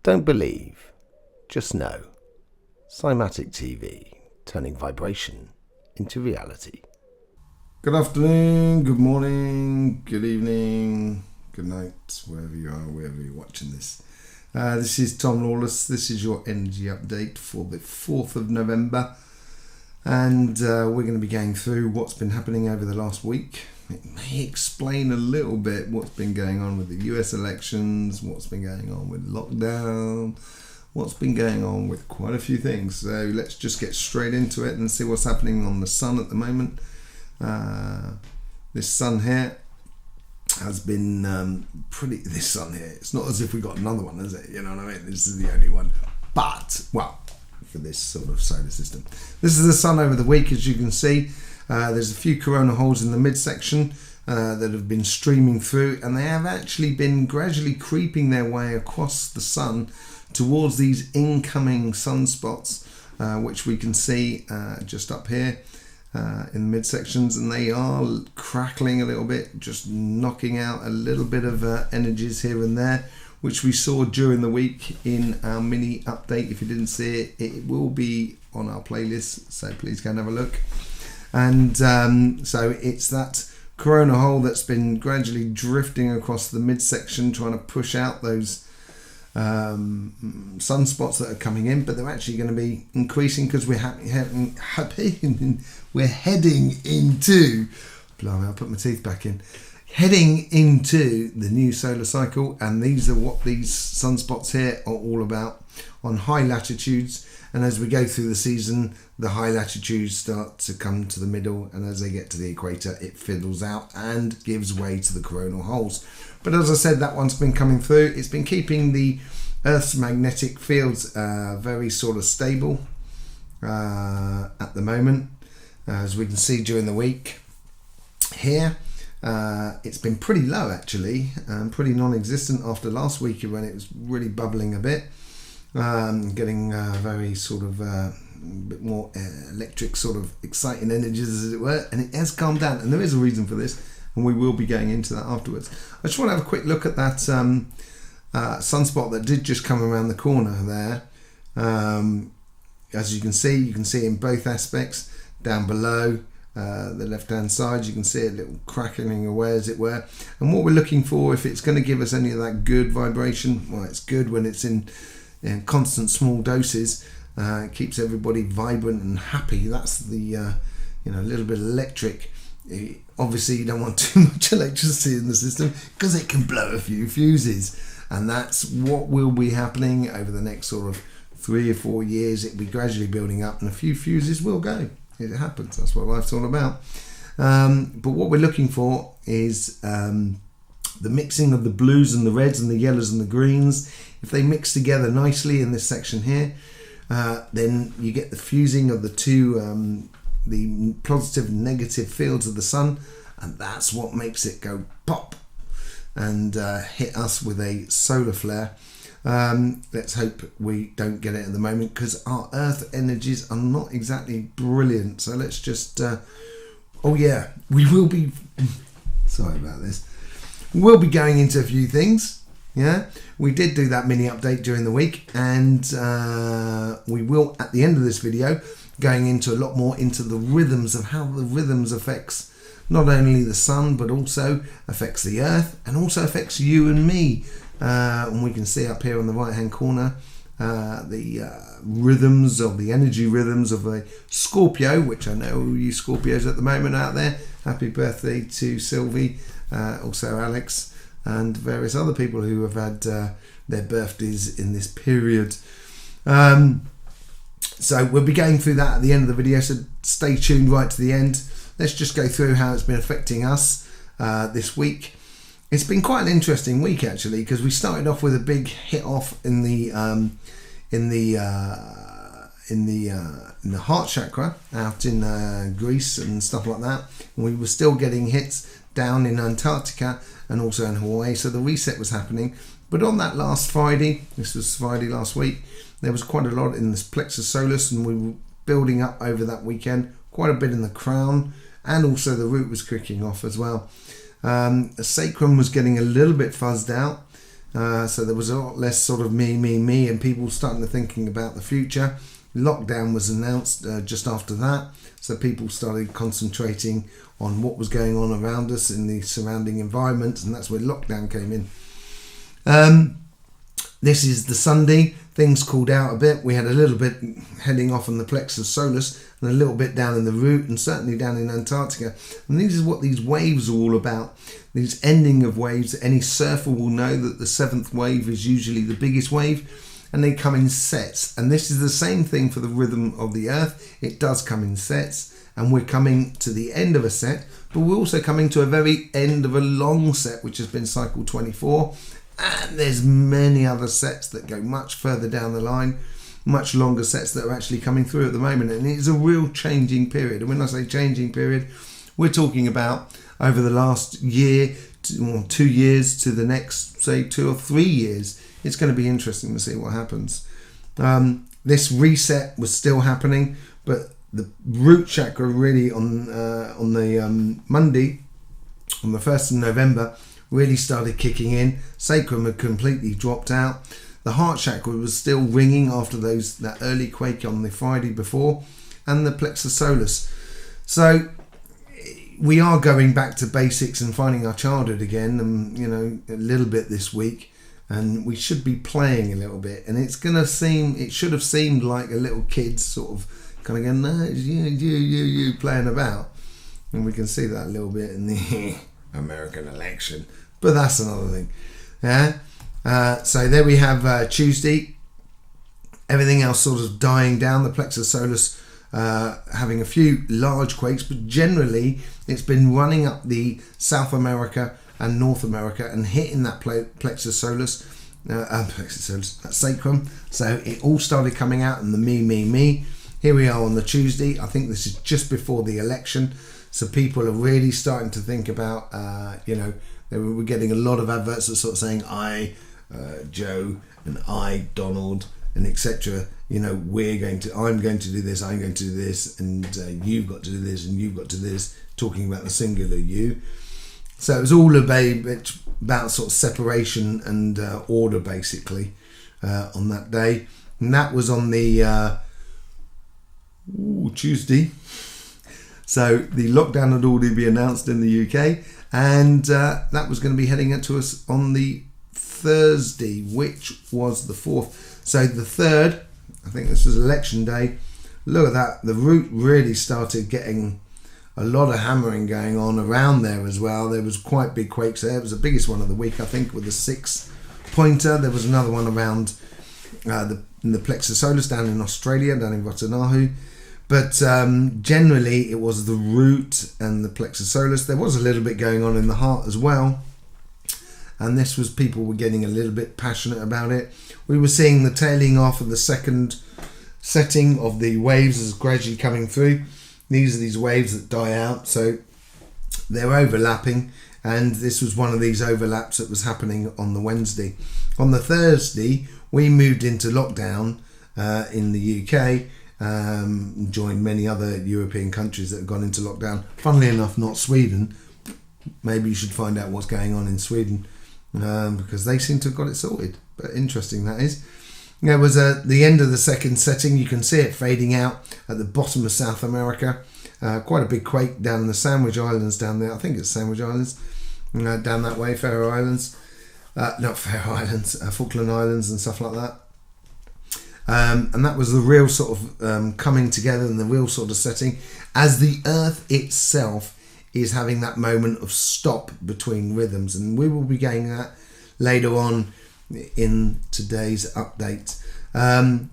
Don't believe, just know. Cymatic TV, turning vibration into reality. Good afternoon, good morning, good evening, good night, wherever you are, wherever you're watching this. This is Tom Lawless. This is your energy update for the 4th of November. And we're going to be going through what's been happening over the last week. It may explain a little bit what's been going on with the US elections, what's been going on with lockdown, what's been going on with quite a few things. So let's just get straight into it and see what's happening on the sun at the moment. This sun here has been this sun here, it's not as if we got another one, is it? You know what I mean? This is the only one. But, well, for this sort of solar system. This is the sun over the week, as you can see. There's a few corona holes in the midsection that have been streaming through, and they have actually been gradually creeping their way across the sun towards these incoming sunspots, which we can see just up here in the midsections, and they are crackling a little bit, just knocking out a little bit of energies here and there, which we saw during the week in our mini update. If you didn't see it, it will be on our playlist, so please go and have a look. And so it's that corona hole that's been gradually drifting across the midsection, trying to push out those sunspots that are coming in, but they're actually going to be increasing because we're heading into, blimey, I'll put my teeth back in, heading into the new solar cycle, and these are what these sunspots here are all about on high latitudes. And as we go through the season, the high latitudes start to come to the middle, and as they get to the equator, it fiddles out and gives way to the coronal holes. But as I said, that one's been coming through. It's been keeping the Earth's magnetic fields very sort of stable at the moment, as we can see during the week here. It's been pretty low actually, pretty non-existent after last week when it was really bubbling a bit. Getting very sort of bit more electric sort of exciting energies, as it were, and it has calmed down, and there is a reason for this, and we will be going into that afterwards. I just want to have a quick look at that sunspot that did just come around the corner there. As you can see in both aspects. Down below the left hand side, you can see it little crackling away, as it were, and what we're looking for, if it's going to give us any of that good vibration, well, it's good when it's in constant small doses. It keeps everybody vibrant and happy. That's the a little bit electric. Obviously you don't want too much electricity in the system because it can blow a few fuses, and that's what will be happening over the next sort of 3 or 4 years. It'll be gradually building up, and a few fuses will go. It happens. That's what life's all about. But what we're looking for is the mixing of the blues and the reds and the yellows and the greens. If they mix together nicely in this section here, then you get the fusing of the two, the positive and negative fields of the sun, and that's what makes it go pop and hit us with a solar flare. Let's hope we don't get it at the moment, because our Earth energies are not exactly brilliant. So let's just, we will be, sorry about this. We'll be going into a few things. Yeah, we did do that mini update during the week, and we will, at the end of this video, going into a lot more into the rhythms of how the rhythms affects not only the sun, but also affects the Earth, and also affects you and me. And we can see up here on the right hand corner the rhythms of the energy rhythms of a Scorpio, which I know you Scorpios at the moment out there. Happy birthday to Sylvie, also Alex, and various other people who have had their birthdays in this period. So we'll be going through that at the end of the video, so stay tuned right to the end. Let's just go through how it's been affecting us this week. It's been quite an interesting week actually, because we started off with a big hit off in the heart chakra out in Greece and stuff like that. And we were still getting hits down in Antarctica and also in Hawaii, so the reset was happening. But on that last Friday, this was Friday last week, there was quite a lot in this plexus solis, and we were building up over that weekend, quite a bit in the crown, and also the root was kicking off as well. The sacrum was getting a little bit fuzzed out, So there was a lot less sort of me, and people starting to thinking about the future. Lockdown was announced just after that, so people started concentrating on what was going on around us in the surrounding environment, and that's where lockdown came in. This is the Sunday. Things cooled out a bit. We had a little bit heading off on the plexus solis and a little bit down in the root, and certainly down in Antarctica. And this is what these waves are all about. These ending of waves. Any surfer will know that the 7th wave is usually the biggest wave, and they come in sets. And this is the same thing for the rhythm of the earth. It does come in sets, and we're coming to the end of a set, but we're also coming to a very end of a long set, which has been cycle 24. And there's many other sets that go much further down the line, much longer sets that are actually coming through at the moment. And it's a real changing period. And when I say changing period, we're talking about over the last year, 2 years to the next, say, 2 or 3 years. It's going to be interesting to see what happens. This reset was still happening, but the root chakra really on the Monday, on the 1st of November, really started kicking in. Sacrum had completely dropped out. The heart chakra was still ringing after that early quake on the Friday before, and the plexus solis. So we are going back to basics and finding our childhood again, and a little bit this week, and we should be playing a little bit. And it should have seemed like a little kid sort of kind of going, no, it's you playing about, and we can see that a little bit in the American election. But that's another thing. Yeah. So there we have Tuesday. Everything else sort of dying down. The plexus solis having a few large quakes, but generally it's been running up the South America and North America and hitting that plexus solis, that sacrum. So it all started coming out in the me. Here we are on the Tuesday. I think this is just before the election. So people are really starting to think about, we're getting a lot of adverts that sort of saying, I, Joe, and I, Donald, and etc. I'm going to do this, I'm going to do this, and you've got to do this, and you've got to do this, talking about the singular you. So it was all about sort of separation and order, basically, on that day. And that was on the Tuesday. So the lockdown had already been announced in the UK, and that was going to be heading into us on the Thursday, which was the 4th. So the 3rd, I think this was election day. Look at that. The root really started getting a lot of hammering going on around there as well. There was quite big quakes there. It was the biggest one of the week, I think, with a 6-pointer. There was another one around in the plexus solis down in Australia, down in Watanabe. But generally it was the root and the plexus solis. There was a little bit going on in the heart as well, and this was people were getting a little bit passionate about it. We were seeing the tailing off of the second setting of the waves as gradually coming through. These are these waves that die out, so they're overlapping, and this was one of these overlaps that was happening on the Wednesday. On the Thursday we moved into lockdown in the UK. Joined many other European countries that have gone into lockdown. Funnily enough, not Sweden. Maybe you should find out what's going on in Sweden, because they seem to have got it sorted. But interesting that is. There was the end of the second setting. You can see it fading out at the bottom of South America. Quite a big quake down in the Sandwich Islands down there. I think it's Sandwich Islands. Down that way, Faroe Islands. Not Faroe Islands, Falkland Islands and stuff like that. And that was the real sort of coming together and the real sort of setting as the earth itself is having that moment of stop between rhythms, and we will be getting that later on in today's update.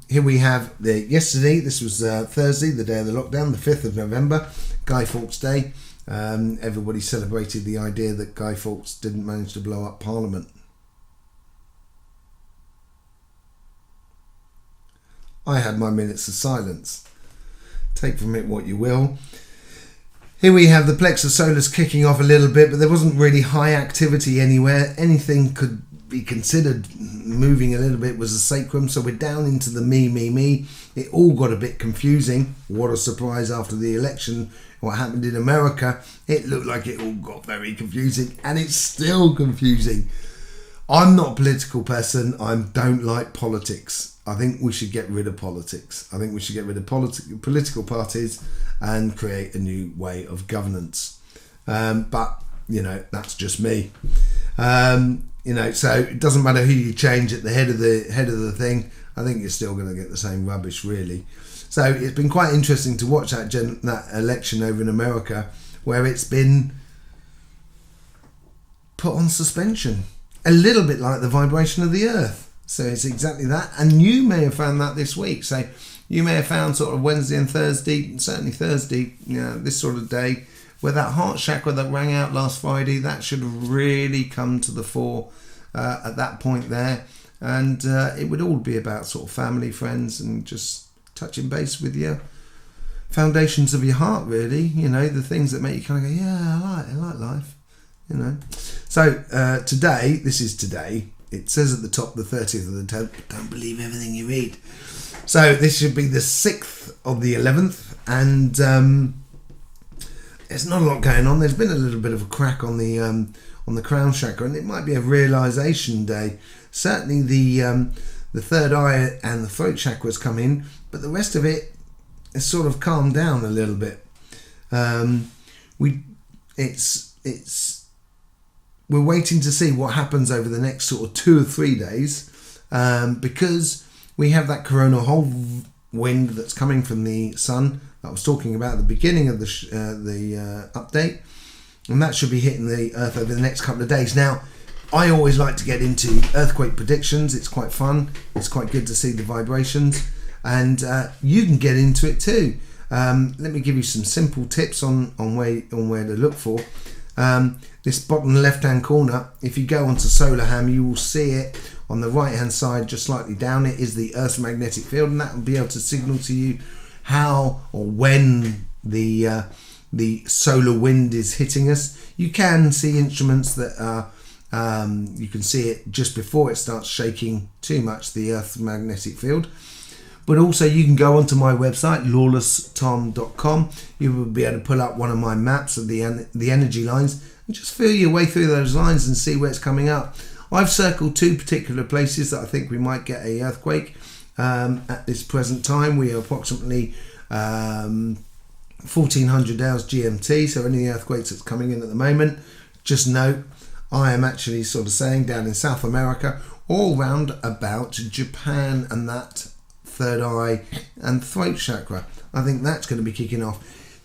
Here we have yesterday, this was Thursday, the day of the lockdown, the 5th of November, Guy Fawkes Day. Everybody celebrated the idea that Guy Fawkes didn't manage to blow up Parliament. I had my minutes of silence. Take from it what you will. Here we have the plexus solis kicking off a little bit, but there wasn't really high activity anywhere. Anything could be considered moving a little bit was the sacrum, so we're down into the me. It all got a bit confusing. What a surprise after the election, what happened in America. It looked like it all got very confusing, and it's still confusing. I'm not a political person. I don't like politics. I think we should get rid of politics. I think we should get rid of political parties and create a new way of governance. But, you know, that's just me. You know, so it doesn't matter who you change at the head of the thing. I think you're still going to get the same rubbish, really. So it's been quite interesting to watch that election over in America, where it's been put on suspension. A little bit like the vibration of the earth. So it's exactly that. And you may have found that this week. So you may have found sort of Wednesday and Thursday, certainly Thursday, you know, this sort of day, where that heart chakra that rang out last Friday, that should really come to the fore at that point there. And it would all be about sort of family, friends, and just touching base with your foundations of your heart, really. You know, the things that make you kind of go, yeah, I like life. You know. So today, this is today. It says at the top the 30th of the 10th. Don't believe everything you read. So this should be the 6th of the 11th, and there's not a lot going on. There's been a little bit of a crack on the crown chakra, and it might be a realization day. Certainly the third eye and the throat chakras come in, but the rest of it is sort of calmed down a little bit. We're waiting to see what happens over the next sort of 2 or 3 days, because we have that coronal hole wind that's coming from the sun that I was talking about at the beginning of the update, and that should be hitting the earth over the next couple of days. Now, I always like to get into earthquake predictions. It's quite fun. It's quite good to see the vibrations, and you can get into it too. Let me give you some simple tips on where to look for. This bottom left hand corner, if you go onto SolarHam, you will see it on the right hand side, just slightly down. It is the Earth's magnetic field, and that will be able to signal to you how or when the solar wind is hitting us. You can see instruments that are you can see it just before it starts shaking too much, the Earth's magnetic field. But also you can go onto my website, lawlesstom.com. You will be able to pull up one of my maps of the energy lines and just feel your way through those lines and see where it's coming up. I've circled 2 particular places that I think we might get a earthquake. At this present time, we are approximately 1400 hours GMT, so any earthquakes that's coming in at the moment, just note, I am actually sort of saying down in South America, all round about Japan and that third eye and throat chakra. I think that's going to be kicking off.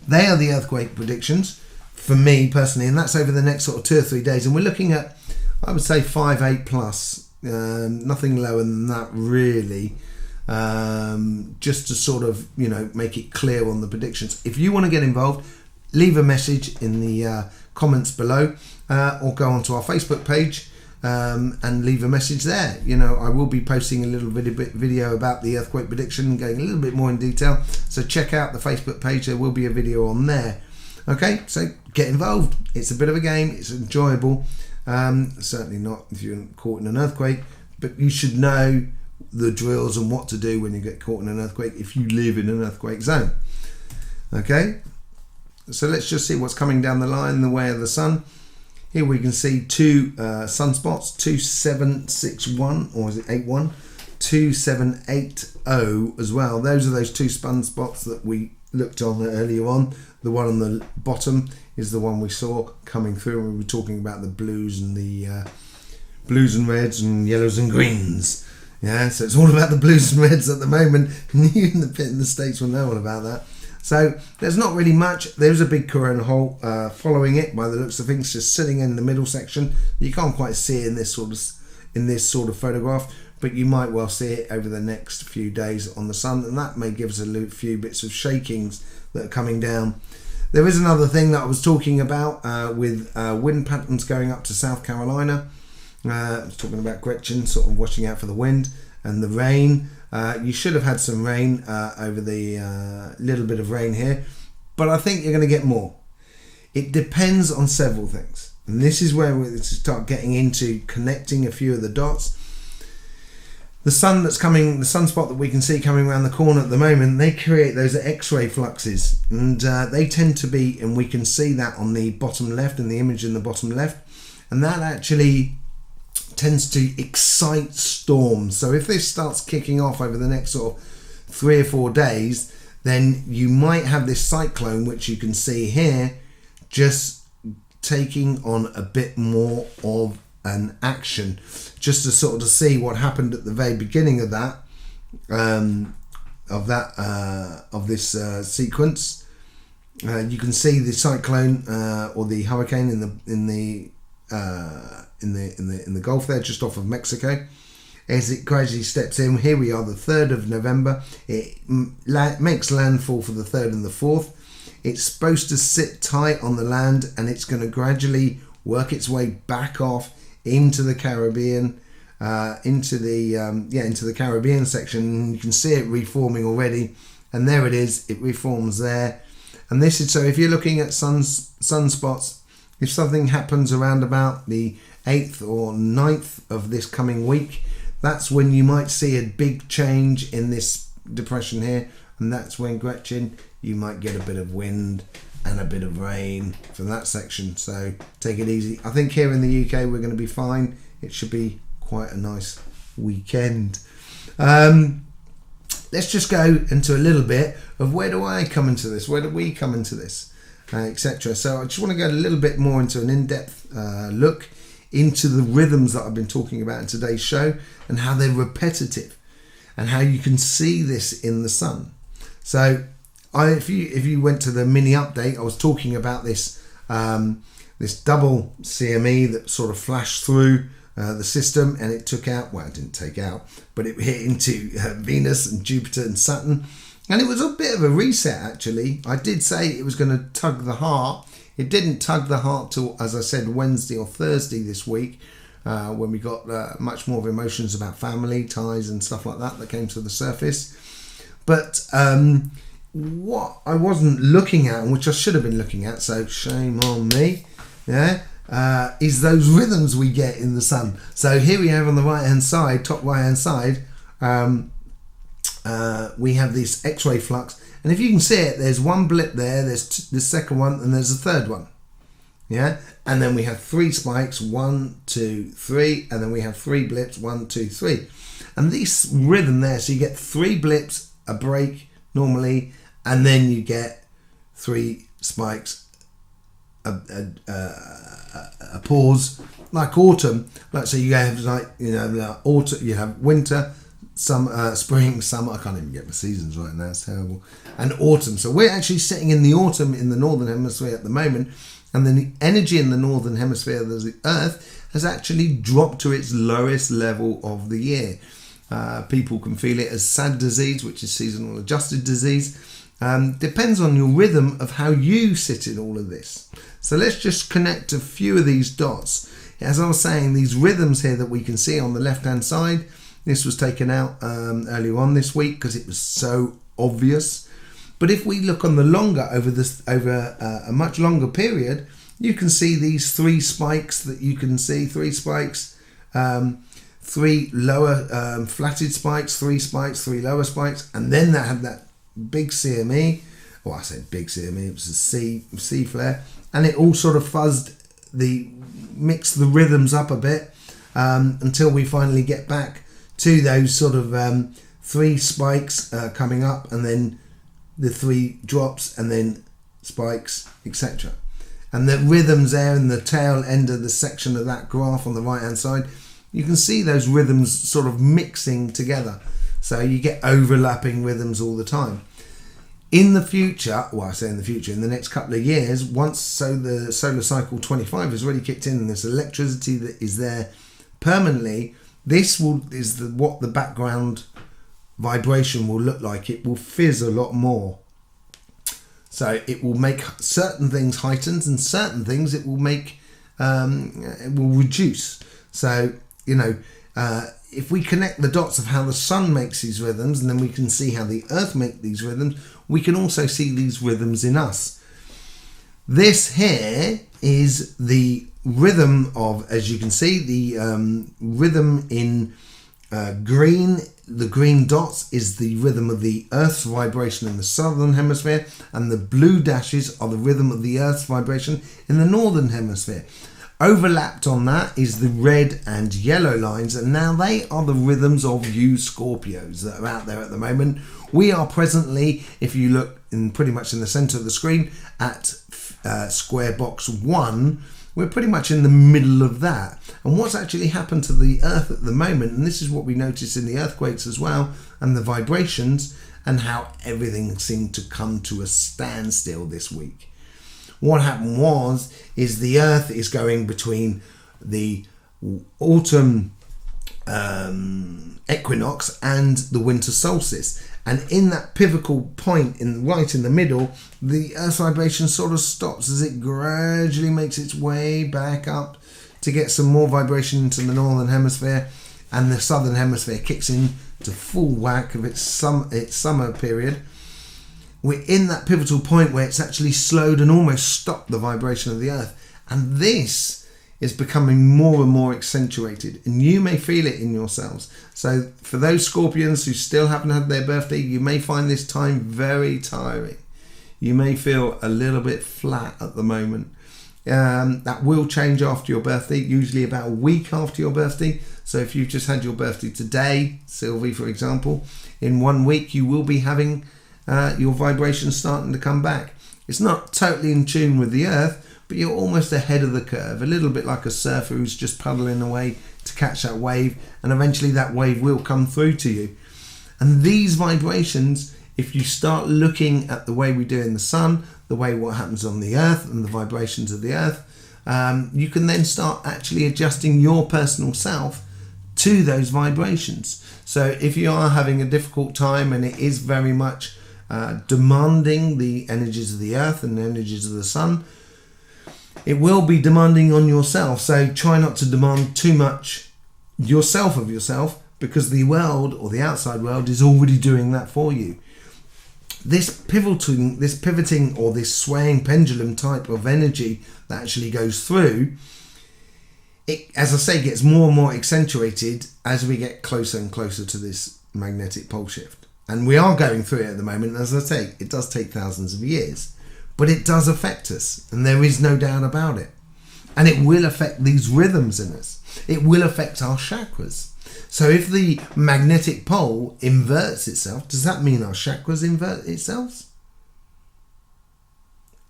They are the earthquake predictions for me personally, and that's over the next sort of 2 or 3 days, and we're looking at, I would say, 5-8 plus, nothing lower than that really, just to sort of, you know, make it clear on the predictions. If you want to get involved, leave a message in the comments below, or go onto our Facebook page and leave a message there. You know, I will be posting a little video about the earthquake prediction, going a little bit more in detail, so check out the Facebook page. There will be a video on there. Okay, so get involved. It's a bit of a game. It's enjoyable. Certainly not if you're caught in an earthquake, but you should know the drills and what to do when you get caught in an earthquake if you live in an earthquake zone. Okay, so let's just see what's coming down the line in the way of the sun. Here we can see 2 sunspots, 2761, or is it 81? 2780 as well. Those are those 2 sunspots that we looked on earlier on. The one on the bottom is the one we saw coming through when we were talking about the blues and the blues and reds and yellows and greens. Yeah, so it's all about the blues and reds at the moment. You in the States will know all about that. So there's not really much. There's a big coronal hole following it by the looks of things, just sitting in the middle section. You can't quite see it in this sort of photograph, but you might well see it over the next few days on the sun, and that may give us a few bits of shakings that are coming down. There is another thing that I was talking about with wind patterns going up to South Carolina. I was talking about Gretchen sort of watching out for the wind and the rain. You should have had some rain over the little bit of rain here, but I think you're going to get more. It depends on several things, and this is where we start getting into connecting a few of the dots. The sun that's coming, the sunspot that we can see coming around the corner at the moment, they create those X-ray fluxes, and they tend to be, and we can see that on the bottom left, in the image in the bottom left, and that actually tends to excite storms. So if this starts kicking off over the next sort of 3 or 4 days, then you might have this cyclone, which you can see here, just taking on a bit more of an action, just to sort of to see what happened at the very beginning of that, of this sequence. You can see the cyclone or the hurricane in the Gulf there, just off of Mexico. As it gradually steps in, here we are, the 3rd of November. It makes landfall for the 3rd and the 4th. It's supposed to sit tight on the land, and it's going to gradually work its way back off into the Caribbean, into the Caribbean section. You can see it reforming already, and there it is. It reforms there, and this is so. If you're looking at sunspots, if something happens around about the 8th or 9th of this coming week, that's when you might see a big change in this depression here, and that's when, Gretchen, you might get a bit of wind and a bit of rain from that section. So take it easy. I think here in the UK we're going to be fine. It should be quite a nice weekend. Let's just go into a little bit of where do I come into this, where do we come into this, etc. So I just want to go a little bit more into an in-depth look into the rhythms that I've been talking about in today's show, and how they're repetitive, and how you can see this in the sun. So if you went to the mini update, I was talking about this this double CME that sort of flashed through the system, and it took out, well, it didn't take out, but it hit into Venus and Jupiter and Saturn, and it was a bit of a reset actually. I did say it was going to tug the heart. It didn't tug the heart till, as I said, Wednesday or Thursday this week, when we got much more of emotions about family ties and stuff like that came to the surface. But what I wasn't looking at, and which I should have been looking at, so shame on me, is those rhythms we get in the sun. So here we have on the right hand side, top right hand side, we have this X-ray flux. And if you can see it, there's one blip there, there's the second one, and there's a third one. Yeah, and then we have 3 spikes, 1, 2, 3, and then we have 3 blips, 1, 2, 3. And this rhythm there, so you get 3 blips, a break normally, and then you get 3 spikes, a pause, like autumn. Like, so you have autumn, you have winter, spring, summer. I can't even get my seasons right now, it's terrible. And autumn. So we're actually sitting in the autumn in the northern hemisphere at the moment, and then the energy in the northern hemisphere of the Earth has actually dropped to its lowest level of the year. People can feel it as SAD disease, which is seasonal adjusted disease. Depends on your rhythm of how you sit in all of this. So let's just connect a few of these dots. As I was saying, these rhythms here that we can see on the left hand side, this was taken out earlier on this week because it was so obvious. But if we look on the longer, over a much longer period, you can see these 3 spikes that you can see, 3 spikes, 3 lower flatted spikes, 3 spikes, 3 lower spikes, and then that had that big CME. Well, I said big CME, it was a C flare, and it all sort of mixed the rhythms up a bit until we finally get back to those sort of 3 spikes coming up, and then the 3 drops, and then spikes, etc. And the rhythms there in the tail end of the section of that graph on the right hand side, you can see those rhythms sort of mixing together. So you get overlapping rhythms all the time. In the future, well, I say in the future, in the next couple of years, once the solar cycle 25 has already kicked in and there's electricity that is there permanently, this is what the background vibration will look like. It will fizz a lot more. So it will make certain things heightened, and certain things it will make it will reduce. So if we connect the dots of how the sun makes these rhythms, and then we can see how the earth makes these rhythms, we can also see these rhythms in us. This here is the rhythm of, as you can see, the rhythm in green. The green dots is the rhythm of the Earth's vibration in the southern hemisphere, and the blue dashes are the rhythm of the Earth's vibration in the northern hemisphere. Overlapped on that is the red and yellow lines, and now they are the rhythms of you Scorpios that are out there at the moment. We are presently, if you look in pretty much in the center of the screen at square box 1, we're pretty much in the middle of that. And what's actually happened to the Earth at the moment, and this is what we notice in the earthquakes as well, and the vibrations, and how everything seemed to come to a standstill this week. What happened is the Earth is going between the autumn equinox and the winter solstice, and in that pivotal point right in the middle, the Earth's vibration sort of stops as it gradually makes its way back up to get some more vibration into the northern hemisphere, and the southern hemisphere kicks in to full whack of its summer period. We're in that pivotal point where it's actually slowed and almost stopped the vibration of the Earth. And this is becoming more and more accentuated. And you may feel it in yourselves. So for those Scorpions who still haven't had their birthday, you may find this time very tiring. You may feel a little bit flat at the moment. That will change after your birthday, usually about a week after your birthday. So if you've just had your birthday today, Sylvie, for example, in 1 week you will be having your vibrations starting to come back. It's not totally in tune with the Earth, but you're almost ahead of the curve, a little bit like a surfer who's just paddling away to catch that wave, and eventually that wave will come through to you. And these vibrations, if you start looking at the way we do in the sun, the way what happens on the Earth and the vibrations of the Earth, you can then start actually adjusting your personal self to those vibrations. So if you are having a difficult time and it is very much demanding the energies of the Earth and the energies of the sun, it will be demanding on yourself. So try not to demand too much yourself of yourself, because the world or the outside world is already doing that for you. This pivoting or this swaying pendulum type of energy that actually goes through, it, as I say, gets more and more accentuated as we get closer and closer to this magnetic pole shift. And we are going through it at the moment. As I say, it does take thousands of years, but it does affect us, and there is no doubt about it. And it will affect these rhythms in us. It will affect our chakras. So if the magnetic pole inverts itself, does that mean our chakras invert itself?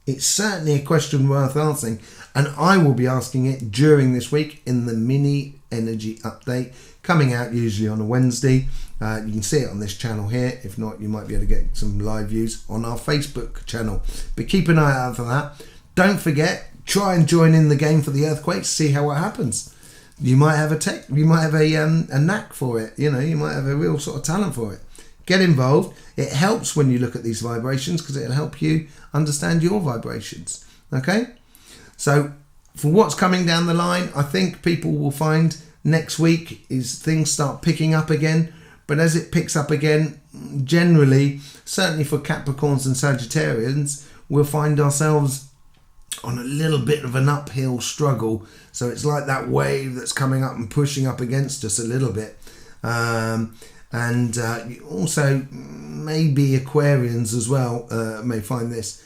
It's certainly a question worth answering, and I will be asking it during this week in the mini energy update, coming out usually on a Wednesday. You can see it on this channel here. If not, you might be able to get some live views on our Facebook channel. But keep an eye out for that. Don't forget, try and join in the game for the earthquakes. See how it happens. You might have a knack for it. You know, you might have a real sort of talent for it. Get involved. It helps when you look at these vibrations, because it'll help you understand your vibrations. Okay? So for what's coming down the line, I think people will find next week is things start picking up again. But as it picks up again, generally, certainly for Capricorns and Sagittarians, we'll find ourselves on a little bit of an uphill struggle. So it's like that wave that's coming up and pushing up against us a little bit. And also maybe Aquarians as well may find this.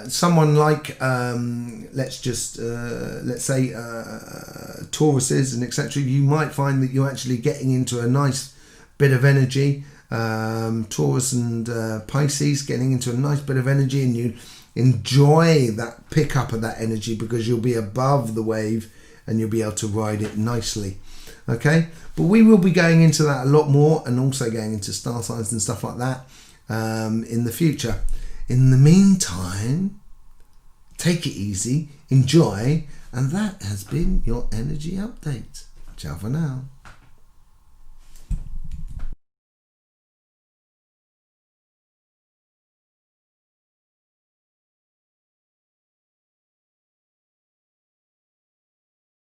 Someone like let's say Tauruses and etc. You might find that you're actually getting into a nice bit of energy. Taurus and Pisces getting into a nice bit of energy, and you enjoy that pickup of that energy because you'll be above the wave and you'll be able to ride it nicely. Okay, but we will be going into that a lot more, and also going into star signs and stuff like that in the future. In the meantime, take it easy, enjoy, and that has been your energy update. Ciao for now.